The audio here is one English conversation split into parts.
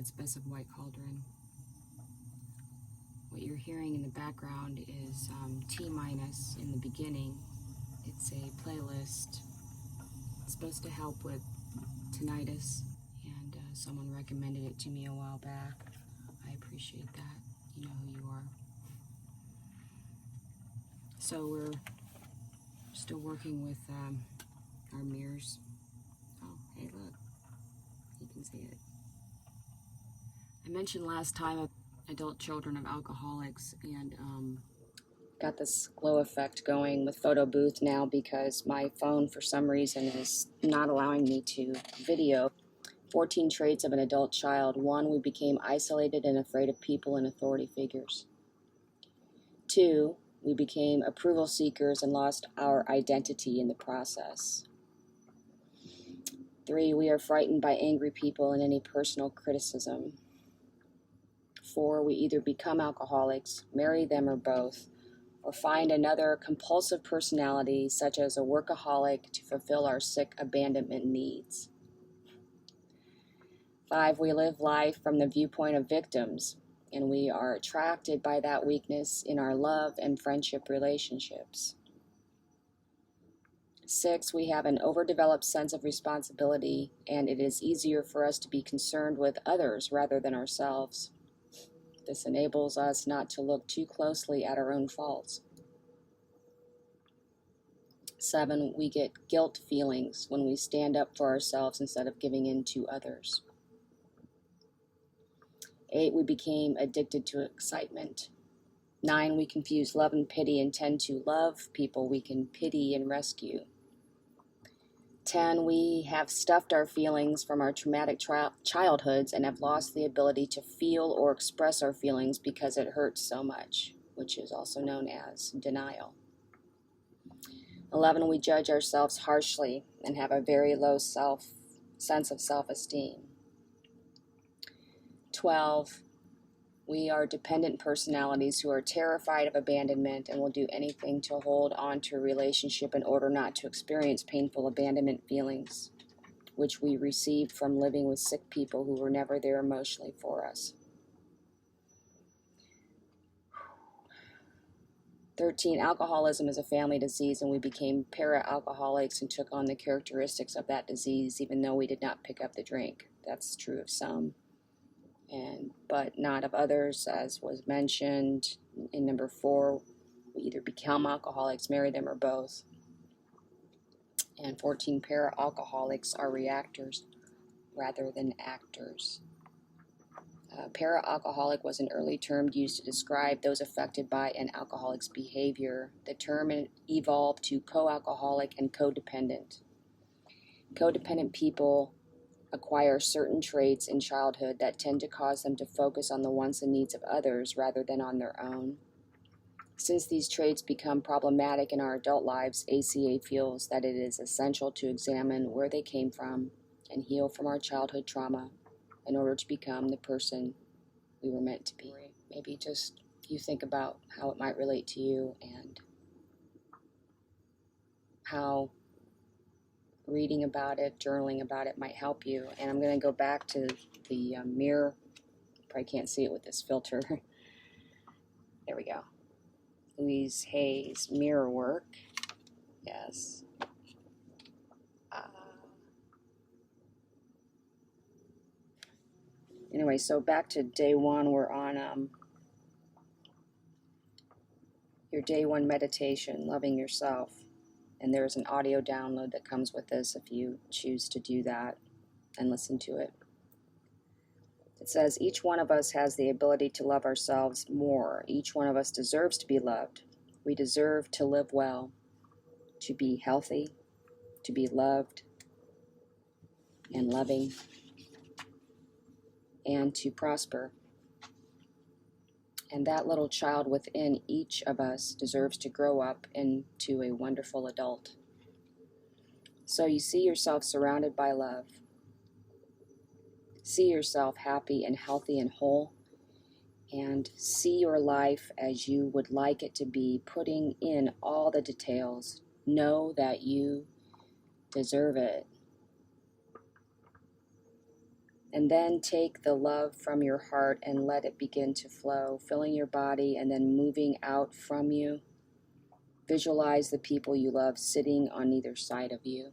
it's Bess of White Cauldron. What you're hearing in the background is T-minus in the beginning. It's a playlist. It's supposed to help with tinnitus, and someone recommended it to me a while back. I appreciate that. You know who you are. So we're still working with our mirrors. Oh, hey, look. You can see it. I mentioned last time adult children of alcoholics, and got this glow effect going with photo booth now because my phone for some reason is not allowing me to video. 14 traits of an adult child. 1, we became isolated and afraid of people and authority figures. 2, we became approval seekers and lost our identity in the process. 3, we are frightened by angry people and any personal criticism. 4, we either become alcoholics, marry them, or both, or find another compulsive personality, such as a workaholic, to fulfill our sick abandonment needs. 5, we live life from the viewpoint of victims, and we are attracted by that weakness in our love and friendship relationships. 6, we have an overdeveloped sense of responsibility, and it is easier for us to be concerned with others rather than ourselves. This enables us not to look too closely at our own faults. 7, we get guilt feelings when we stand up for ourselves instead of giving in to others. 8, we became addicted to excitement. 9, we confuse love and pity and tend to love people we can pity and rescue. 10, we have stuffed our feelings from our traumatic childhoods and have lost the ability to feel or express our feelings because it hurts so much, which is also known as denial. 11, we judge ourselves harshly and have a very low sense of self-esteem. 12, we are dependent personalities who are terrified of abandonment and will do anything to hold on to a relationship in order not to experience painful abandonment feelings, which we received from living with sick people who were never there emotionally for us. 13, alcoholism is a family disease, and we became para-alcoholics and took on the characteristics of that disease, even though we did not pick up the drink. That's true of some, but not of others, as was mentioned in number 4. We either become alcoholics, marry them, or both. And 14, para-alcoholics are reactors rather than actors. Para-alcoholic was an early term used to describe those affected by an alcoholic's behavior. The term evolved to co-alcoholic and codependent. Codependent people acquire certain traits in childhood that tend to cause them to focus on the wants and needs of others rather than on their own. Since these traits become problematic in our adult lives, ACA feels that it is essential to examine where they came from and heal from our childhood trauma in order to become the person we were meant to be. Maybe just you think about how it might relate to you and how reading about it, journaling about it might help you. And I'm going to go back to the mirror. Probably can't see it with this filter. There we go. Louise Hay's mirror work. Yes. Anyway, so back to day 1. We're on your day 1 meditation, loving yourself. And there's an audio download that comes with this if you choose to do that and listen to it. It says, each one of us has the ability to love ourselves more. Each one of us deserves to be loved. We deserve to live well, to be healthy, to be loved and loving, and to prosper. And that little child within each of us deserves to grow up into a wonderful adult. So you see yourself surrounded by love. See yourself happy and healthy and whole, and see your life as you would like it to be, putting in all the details. Know that you deserve it. And then take the love from your heart and let it begin to flow, filling your body and then moving out from you. Visualize the people you love sitting on either side of you.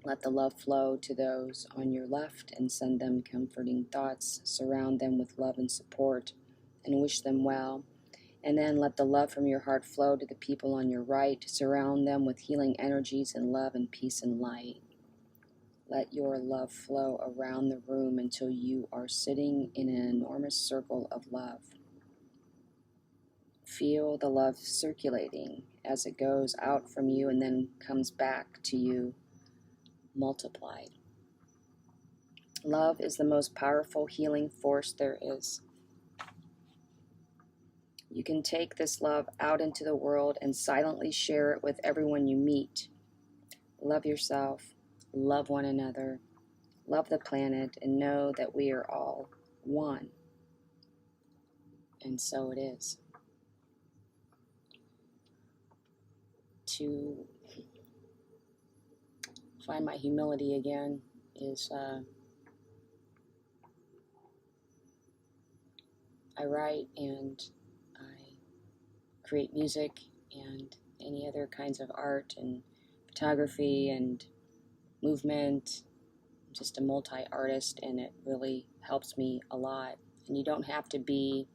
Let the love flow to those on your left and send them comforting thoughts. Surround them with love and support and wish them well. And then let the love from your heart flow to the people on your right. Surround them with healing energies and love and peace and light. Let your love flow around the room until you are sitting in an enormous circle of love. Feel the love circulating as it goes out from you and then comes back to you multiplied. Love is the most powerful healing force there is. You can take this love out into the world and silently share it with everyone you meet. Love yourself, love one another, love the planet, and know that we are all one. And so it is. To find my humility again is I write and I create music and any other kinds of art and photography and movement. I'm just a multi-artist, and it really helps me a lot. And you don't have to be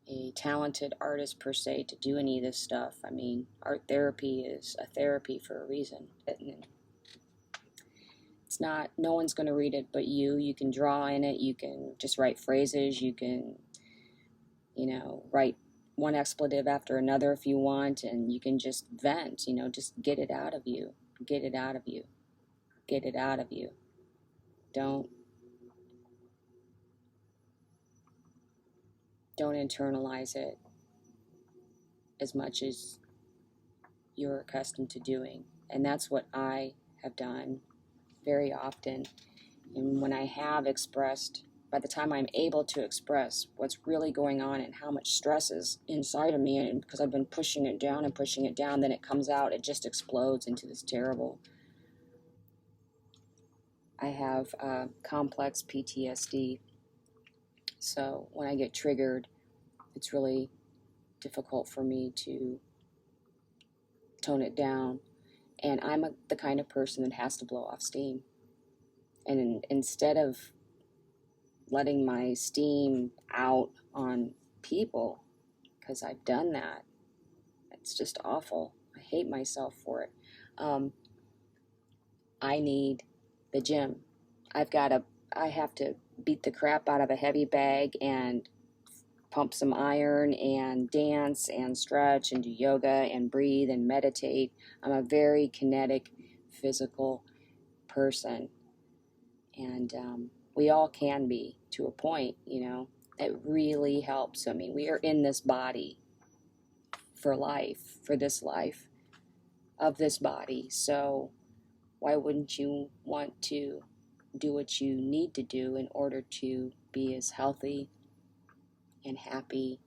a talented artist per se to do any of this stuff. I mean, art therapy is a therapy for a reason. It's not, no one's going to read it but you. You can draw in it, you can just write phrases, you can, write one expletive after another if you want, and you can just vent, just get it out of you. Get it out of you. Get it out of you. Don't internalize it as much as you're accustomed to doing. And that's what I have done very often. And when I have expressed, by the time I'm able to express what's really going on and how much stress is inside of me, and because I've been pushing it down, then it comes out, it just explodes into this terrible. I have complex PTSD, so when I get triggered, it's really difficult for me to tone it down. And I'm the kind of person that has to blow off steam. And instead of letting my steam out on people, because I've done that, it's just awful. I hate myself for it. I need the gym. I have to beat the crap out of a heavy bag and pump some iron and dance and stretch and do yoga and breathe and meditate. I'm a very kinetic, physical person. And we all can be to a point, It really helps. I mean, we are in this body for life, for this life of this body. So why wouldn't you want to do what you need to do in order to be as healthy and happy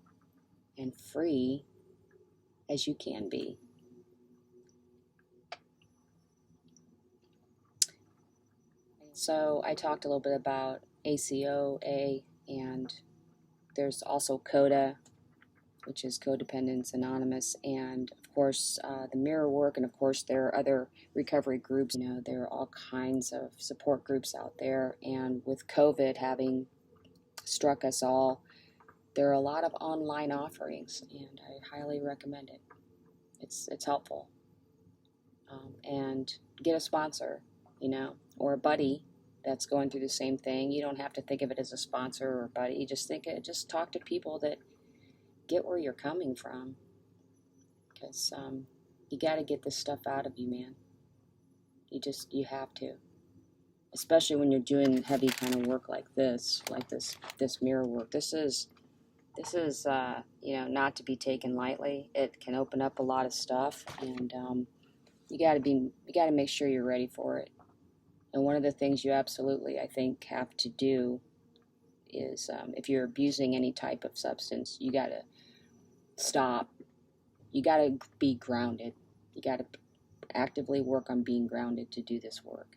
and free as you can be? So I talked a little bit about ACOA, and there's also CODA, which is Codependence Anonymous, and of course the mirror work, and of course there are other recovery groups. There are all kinds of support groups out there, and with COVID having struck us all, there are a lot of online offerings, and I highly recommend it. It's helpful. And get a sponsor, or a buddy that's going through the same thing. You don't have to think of it as a sponsor or a buddy. Just talk to people that get where you're coming from, because you got to get this stuff out of you, man. You have to, especially when you're doing heavy kind of work like this mirror work. This is not to be taken lightly. It can open up a lot of stuff, and you got to make sure you're ready for it. And one of the things you absolutely, I think, have to do is if you're abusing any type of substance, you got to stop. You got to be grounded. You got to actively work on being grounded to do this work.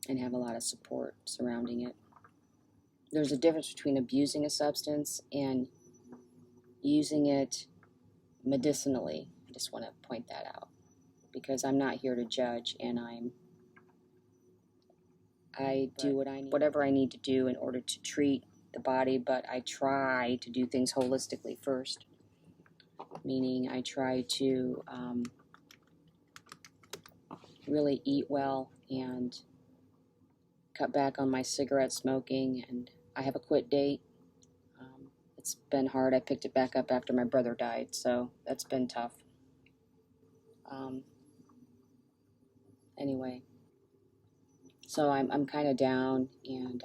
and have a lot of support surrounding it. There's a difference between abusing a substance and using it medicinally. I just want to point that out, because I'm not here to judge, and I do whatever I need to do in order to treat the body, but I try to do things holistically first, meaning I try to really eat well and cut back on my cigarette smoking, and I have a quit date. It's been hard. I picked it back up after my brother died, so that's been tough. Anyway, so I'm kind of down, and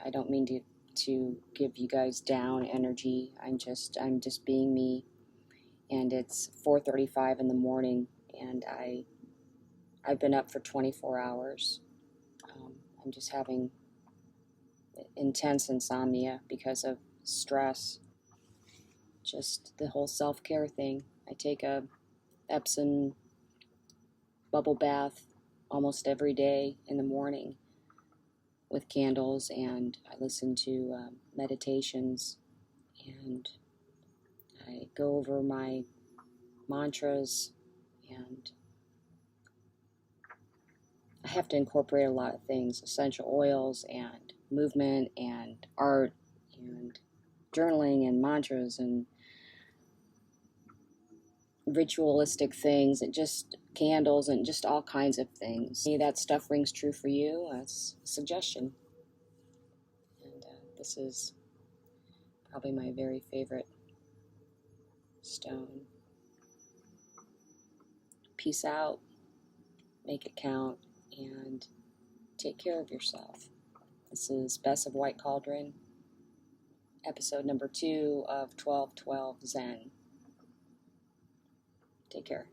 I don't mean to give you guys down energy. I'm just being me, and it's 4:35 in the morning, and I've been up for 24 hours. I'm just having intense insomnia because of stress. Just the whole self-care thing. I take a Epsom bubble bath almost every day in the morning with candles, and I listen to meditations, and I go over my mantras, and I have to incorporate a lot of things: essential oils and movement and art and journaling and mantras and ritualistic things and just candles and just all kinds of things. If that stuff rings true for you, that's a suggestion. And this is probably my very favorite stone. Peace out, make it count, and take care of yourself. This is Bess of White Cauldron, episode number 2 of 1212 Zen. Take care.